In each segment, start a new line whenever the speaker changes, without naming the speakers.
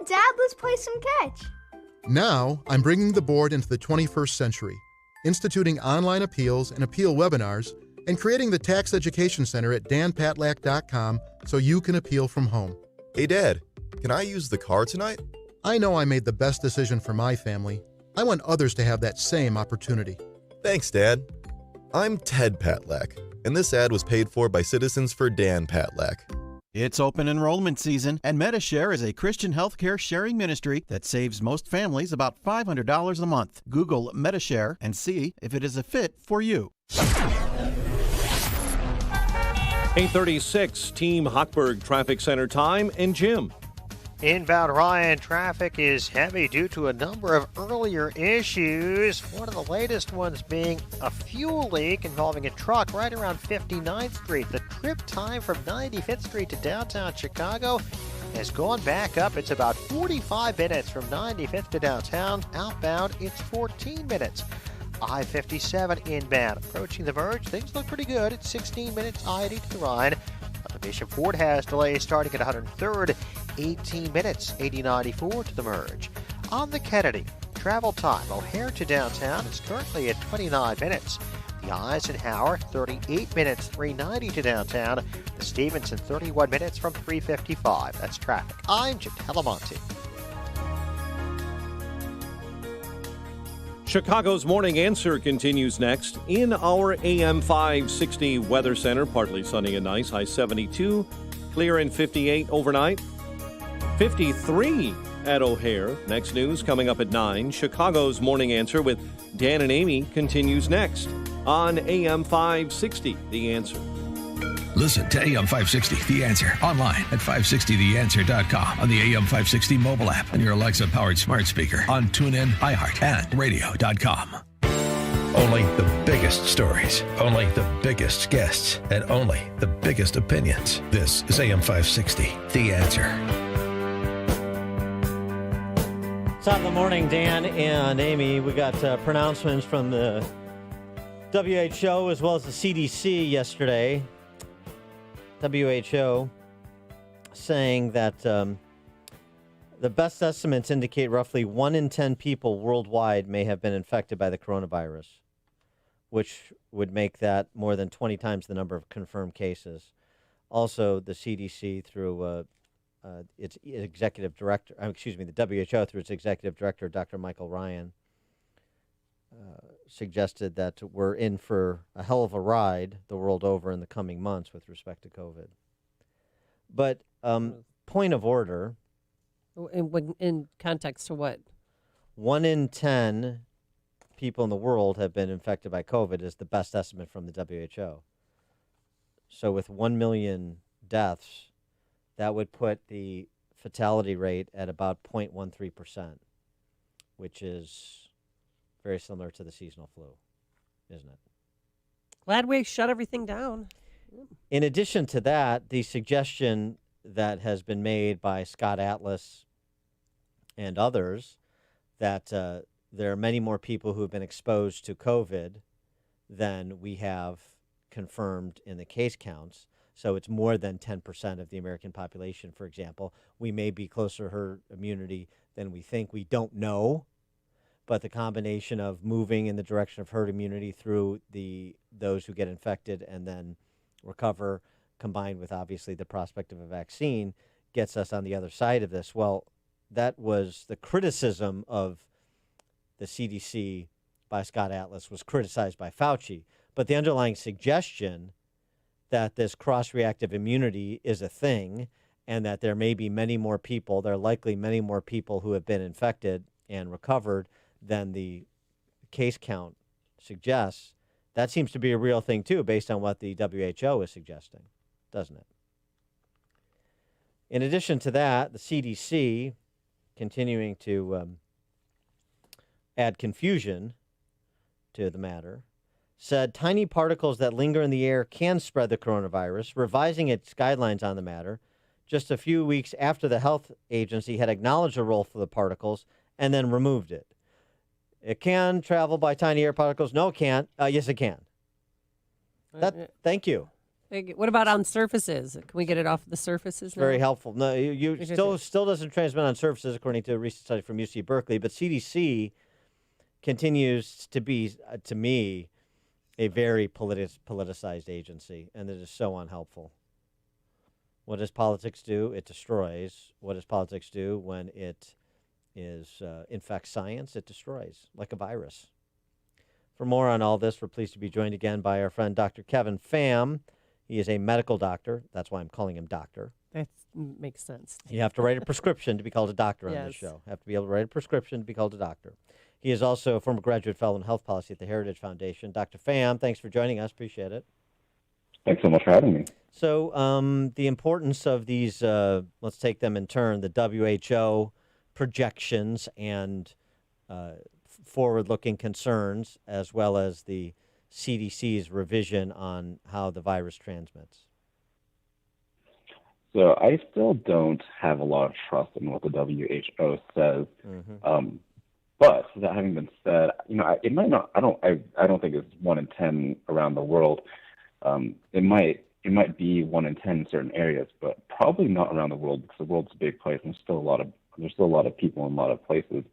Dad, let's play some catch.
Now, I'm bringing the board into the 21st century, instituting online appeals and appeal webinars, and creating the Tax Education Center at danpatlack.com so you can appeal from home.
Hey, Dad, can I use the car tonight?
I know I made the best decision for my family. I want others to have that same opportunity.
Thanks, Dad. I'm Ted Patlack, and this ad was paid for by Citizens for Dan Patlack.
It's open enrollment season, and MediShare is a Christian healthcare sharing ministry that saves most families about $500 a month. Google MediShare and see if it is a fit for you.
8:36, Team Hochberg Traffic Center time and Jim.
Inbound Ryan traffic is heavy due to a number of earlier issues. One of the latest ones being a fuel leak involving a truck right around 59th Street. The trip time from 95th Street to downtown Chicago has gone back up. It's about 45 minutes from 95th to downtown. Outbound, it's 14 minutes. I-57 inbound. Approaching the merge, things look pretty good. It's 16 minutes I-80 to the Rhine. The Bishop Ford has delays starting at 103rd, 18 minutes, 80-94 to the merge. On the Kennedy, travel time, O'Hare to downtown is currently at 29 minutes. The Eisenhower, 38 minutes, 390 to downtown. The Stevenson, 31 minutes from 355. That's traffic. I'm Jim Telemonte.
Chicago's Morning Answer continues next. In our AM 560 Weather Center, partly sunny and nice, high 72, clear and 58 overnight. 53 at O'Hare. Next news coming up at 9. Chicago's Morning Answer with Dan and Amy continues next on AM 560, The Answer.
Listen to AM 560, The Answer, online at 560theanswer.com, on the AM 560 mobile app, on your Alexa-powered smart speaker, on TuneIn, iHeart, and radio.com. Only the biggest stories, only the biggest guests, and only the biggest opinions. This is AM 560, The Answer.
Top of the morning, Dan and Amy. We got pronouncements from the WHO as well as the CDC yesterday. WHO saying that the best estimates indicate roughly 1 in 10 people worldwide may have been infected by the coronavirus, which would make that more than 20 times the number of confirmed cases. Also, the CDC through its executive director, the WHO through its executive director, Dr. Michael Ryan, suggested that we're in for a hell of a ride the world over in the coming months with respect to COVID. But point of order.
In context to what?
1 in 10 people in the world have been infected by COVID is the best estimate from the WHO. So with 1 million deaths, that would put the fatality rate at about 0.13%, which is very similar to the seasonal flu, isn't it?
Glad we shut everything down.
In addition to that, the suggestion that has been made by Scott Atlas and others that there are many more people who have been exposed to COVID than we have confirmed in the case counts. So it's more than 10% of the American population, for example. We may be closer to herd immunity than we think. We don't know. But the combination of moving in the direction of herd immunity through those who get infected and then recover, combined with obviously the prospect of a vaccine, gets us on the other side of this. Well, that was the criticism of the CDC by Scott Atlas was criticized by Fauci. But the underlying suggestion that this cross-reactive immunity is a thing and that there may be many more people, there are likely many more people who have been infected and recovered than the case count suggests, that seems to be a real thing too, based on what the WHO is suggesting, doesn't it? In addition to that, the CDC, continuing to add confusion to the matter, said tiny particles that linger in the air can spread the coronavirus, revising its guidelines on the matter just a few weeks after the health agency had acknowledged the role for the particles and then removed it. It can travel by tiny air particles. No, it can't. Yes, it can. Thank you.
What about on surfaces? Can we get it off the surfaces now?
Very helpful. No, you still doesn't transmit on surfaces, according to a recent study from UC Berkeley. But CDC continues to be, to me, a very politicized agency, and it is so unhelpful. What does politics do? It destroys. What does politics do when it infects science? It destroys, like a virus. For more on all this, we're pleased to be joined again by our friend Dr. Kevin Pham. He is a medical doctor. That's why I'm calling him doctor.
That makes sense.
You have to write a prescription to be called a doctor on
Yes.
this show. You have to be able to write a prescription to be called a doctor. He is also a former graduate fellow in health policy at the Heritage Foundation. Dr. Pham, thanks for joining us. Appreciate it.
Thanks so much for having me.
So the importance of these, let's take them in turn, the WHO projections and forward-looking concerns, as well as the CDC's revision on how the virus transmits.
So I still don't have a lot of trust in what the WHO says. But that having been said, it might not. I don't think it's 1 in 10 around the world. It might be 1 in 10 in certain areas, but probably not around the world, because the world's a big place and there's still a lot of people in a lot of places.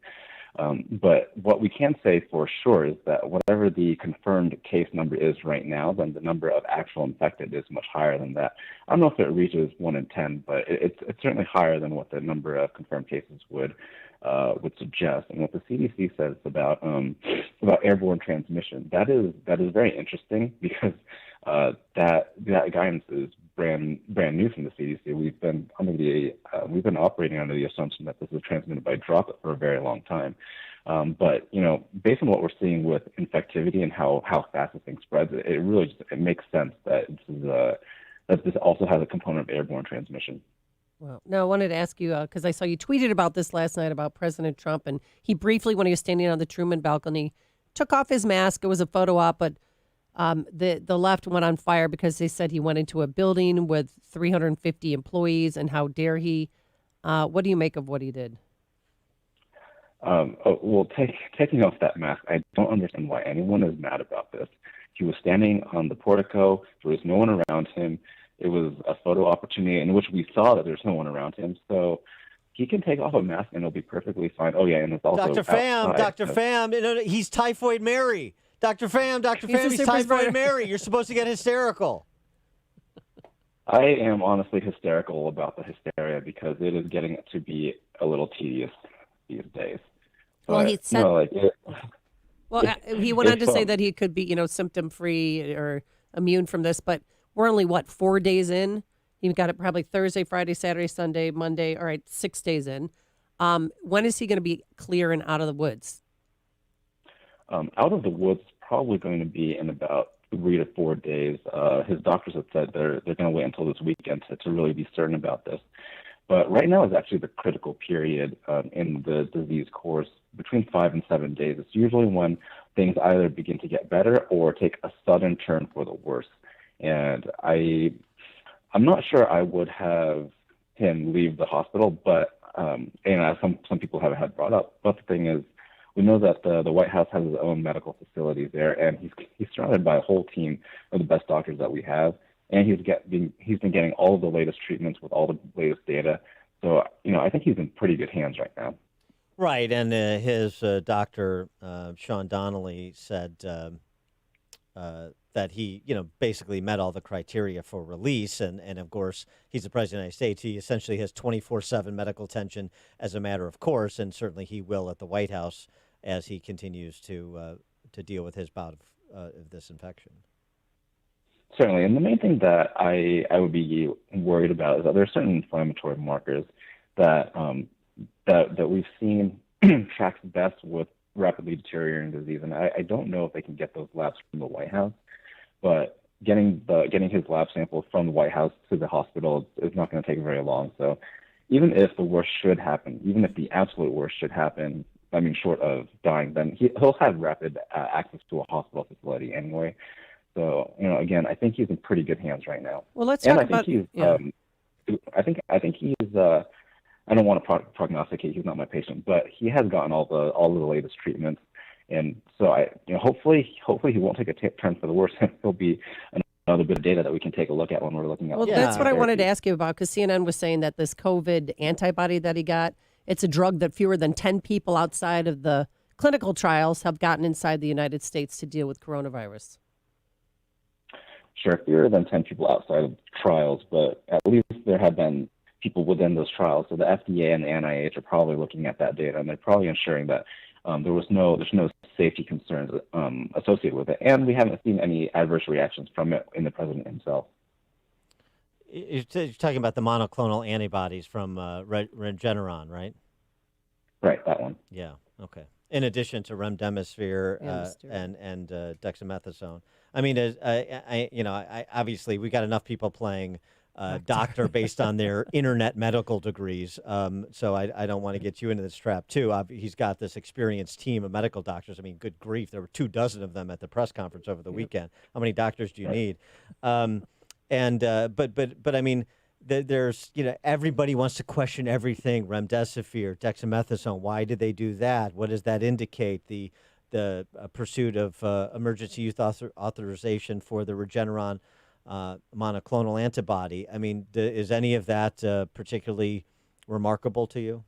But what we can say for sure is that whatever the confirmed case number is right now, then the number of actual infected is much higher than that. I don't know if it reaches 1 in 10, but it's certainly higher than what the number of confirmed cases would suggest. And what the CDC says about airborne transmission, that is very interesting, because that guidance is brand new from the CDC. We've been operating under the assumption that this is transmitted by droplet for a very long time. But based on what we're seeing with infectivity and how fast this thing spreads, it makes sense that this also has a component of airborne transmission.
Well, now I wanted to ask you, because I saw you tweeted about this last night about President Trump, and he briefly, when he was standing on the Truman balcony, took off his mask. It was a photo op, but the left went on fire because they said he went into a building with 350 employees, and how dare he? What do you make of what he did?
Taking off that mask, I don't understand why anyone is mad about this. He was standing on the portico. There was no one around him. It was a photo opportunity in which we saw that there's no one around him. So he can take off a mask and it'll be perfectly fine. Oh, yeah, and it's also
Dr. Pham, he's Typhoid Mary. Dr. Pham, he's Typhoid Mary. You're supposed to get hysterical.
I am honestly hysterical about the hysteria, because it is getting to be a little tedious these days.
Well,
but,
he said... he went on to say that he could be, symptom-free or immune from this, but we're only, 4 days in? He got it probably Thursday, Friday, Saturday, Sunday, Monday. All right, 6 days in. When is he going to be clear and out of the woods?
Out of the woods, probably going to be in about 3 to 4 days. His doctors have said they're going to wait until this weekend to really be certain about this. But right now is actually the critical period in the disease course. Between 5 and 7 days, it's usually when things either begin to get better or take a sudden turn for the worse. And I'm not sure I would have him leave the hospital, but some people have had brought up. But the thing is, we know that the White House has its own medical facilities there, and he's surrounded by a whole team of the best doctors that we have, and he's been getting all of the latest treatments with all the latest data. So I think he's in pretty good hands right now.
Right, and his doctor Sean Donnelly said that he basically met all the criteria for release, and of course he's the president of the United States. He essentially has 24/7 medical attention as a matter of course, and certainly he will at the White House as he continues to deal with his bout of this infection.
Certainly, and the main thing that I would be worried about is that there are certain inflammatory markers that we've seen tracks best with rapidly deteriorating disease, and I don't know if they can get those labs from the White House, but getting his lab samples from the White House to the hospital is not going to take very long. So even if the worst should happen, even if the absolute worst should happen, short of dying, then he'll have rapid access to a hospital facility anyway. So, again, I think he's in pretty good hands right now.
Well, let's talk about...
I think he's... I don't want to prognosticate. He's not my patient, but he has gotten all of the latest treatments, and so hopefully he won't take a turn for the worse, and he'll be an another bit of data that we can take a look at when we're looking at.
Well, that's what I wanted to ask you about, because CNN was saying that this COVID antibody that he got, it's a drug that fewer than 10 people outside of the clinical trials have gotten inside the United States to deal with coronavirus.
Sure, fewer than 10 people outside of trials, but at least there have been people within those trials. So the FDA and the NIH are probably looking at that data, and they're probably ensuring that there's no safety concerns associated with it, and we haven't seen any adverse reactions from it in the president himself.
You're talking about the monoclonal antibodies from Regeneron, right?
Right, that one.
Yeah. Okay. In addition to remdesivir and dexamethasone. I mean, obviously we got enough people playing doctor based on their internet medical degrees. So I don't want to get you into this trap too. He's got this experienced team of medical doctors. I mean, good grief, there were 24 of them at the press conference over the weekend. How many doctors do you need? But I mean, there's, everybody wants to question everything. Remdesivir, dexamethasone. Why did they do that? What does that indicate? The pursuit of emergency use authorization for the Regeneron monoclonal antibody. I mean, is any of that particularly remarkable to you?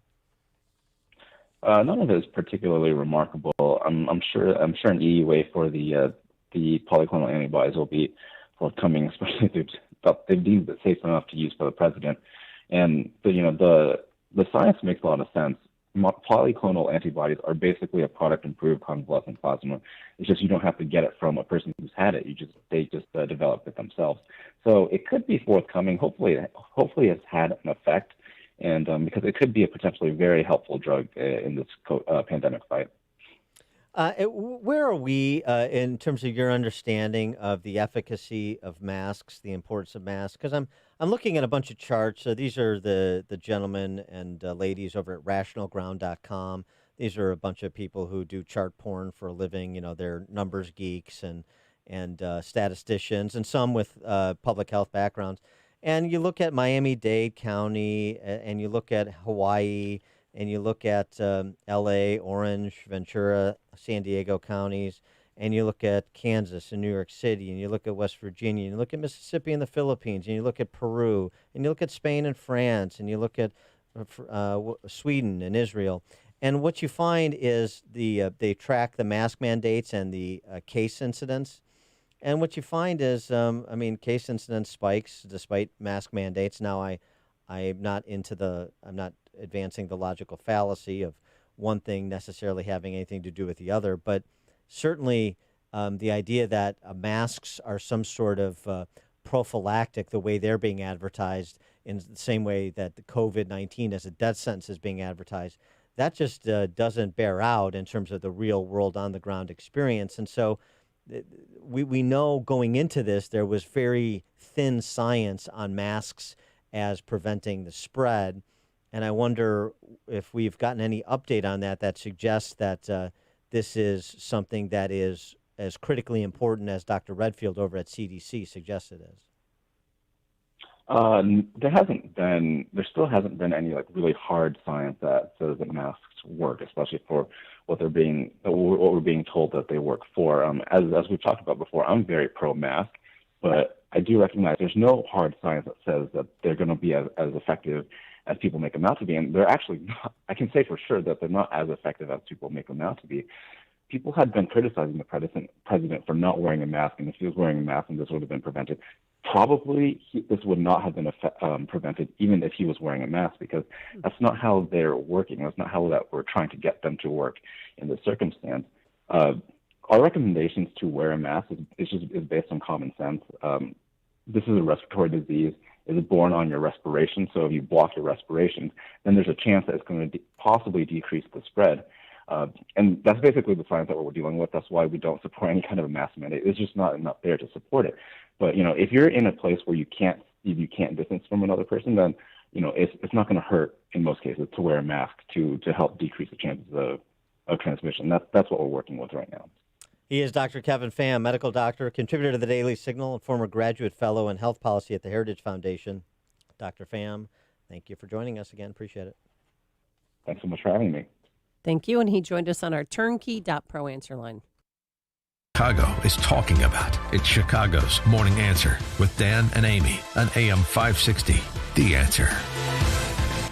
None of it is particularly remarkable. I'm sure an EUA for the polyclonal antibodies will be forthcoming, especially if they've deemed it safe enough to use for the president. And the science makes a lot of sense. Polyclonal antibodies are basically a product improved convalescent plasma. It's just you don't have to get it from a person who's had it. They just develop it themselves. So it could be forthcoming. Hopefully it's had an effect, and because it could be a potentially very helpful drug in this pandemic fight.
Where are we in terms of your understanding of the efficacy of masks, the importance of masks? Because I'm looking at a bunch of charts. These are the gentlemen and ladies over at rationalground.com. These are a bunch of people who do chart porn for a living. They're numbers geeks and statisticians, and some with public health backgrounds. And you look at Miami-Dade County, and you look at Hawaii, and you look at L.A., Orange, Ventura, San Diego counties, and you look at Kansas and New York City, and you look at West Virginia, and you look at Mississippi and the Philippines, and you look at Peru, and you look at Spain and France, and you look at Sweden and Israel. And what you find is they track the mask mandates and the case incidents. And what you find is, case incidence spikes despite mask mandates. Now, I'm not advancing the logical fallacy of one thing necessarily having anything to do with the other, but certainly the idea that masks are some sort of prophylactic, the way they're being advertised in the same way that the COVID-19 as a death sentence is being advertised, that just doesn't bear out in terms of the real world on the ground experience. And so we know going into this, there was very thin science on masks as preventing the spread. And I wonder if we've gotten any update on that suggests that this is something that is as critically important as Dr. Redfield over at CDC suggests it is.
There still hasn't been any really hard science that says that masks work, especially for what we're being told that they work for. As we've talked about before, I'm very pro-mask, but I do recognize there's no hard science that says that they're going to be as effective as people make them out to be. And they're actually not, I can say for sure that they're not as effective as people make them out to be. People had been criticizing the president for not wearing a mask, and if he was wearing a mask, and this would have been prevented, probably this would not have been prevented even if he was wearing a mask, because that's not how they're working. That's not how that we're trying to get them to work in this circumstance. Our recommendations to wear a mask is based on common sense. This is a respiratory disease. It's born on your respiration, so if you block your respiration, then there's a chance that it's going to possibly decrease the spread. And that's basically the science that we're dealing with. That's why we don't support any kind of a mask mandate. It's just not enough there to support it. But if you're in a place where you can't distance from another person, then it's not going to hurt in most cases to wear a mask to help decrease the chances of transmission. That's what we're working with right now.
He is Dr. Kevin Pham, medical doctor, contributor to the Daily Signal, and former graduate fellow in health policy at the Heritage Foundation. Dr. Pham, thank you for joining us again. Appreciate it.
Thanks so much for having me.
Thank you. And he joined us on our turnkey.pro answer line.
Chicago is talking about. It's Chicago's Morning Answer with Dan and Amy on AM 560. The Answer.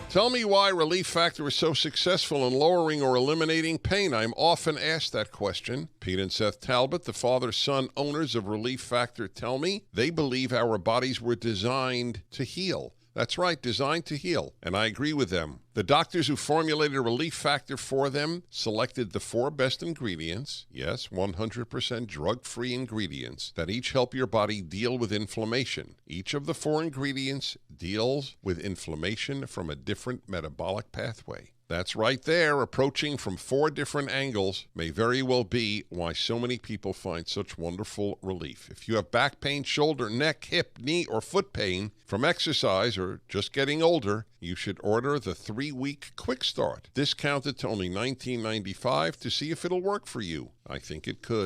Tell me why Relief Factor is so successful in lowering or eliminating pain. I'm often asked that question. Pete and Seth Talbot, the father-son owners of Relief Factor, tell me they believe our bodies were designed to heal. That's right, designed to heal. And I agree with them. The doctors who formulated Relief Factor for them selected the 4 best ingredients, yes, 100% drug-free ingredients, that each help your body deal with inflammation. Each of the 4 ingredients deals with inflammation from a different metabolic pathway. That's right there, approaching from 4 different angles may very well be why so many people find such wonderful relief. If you have back pain, shoulder, neck, hip, knee, or foot pain from exercise or just getting older, you should order the 3-week Quick Start, discounted to only $19.95 to see if it'll work for you. I think it could.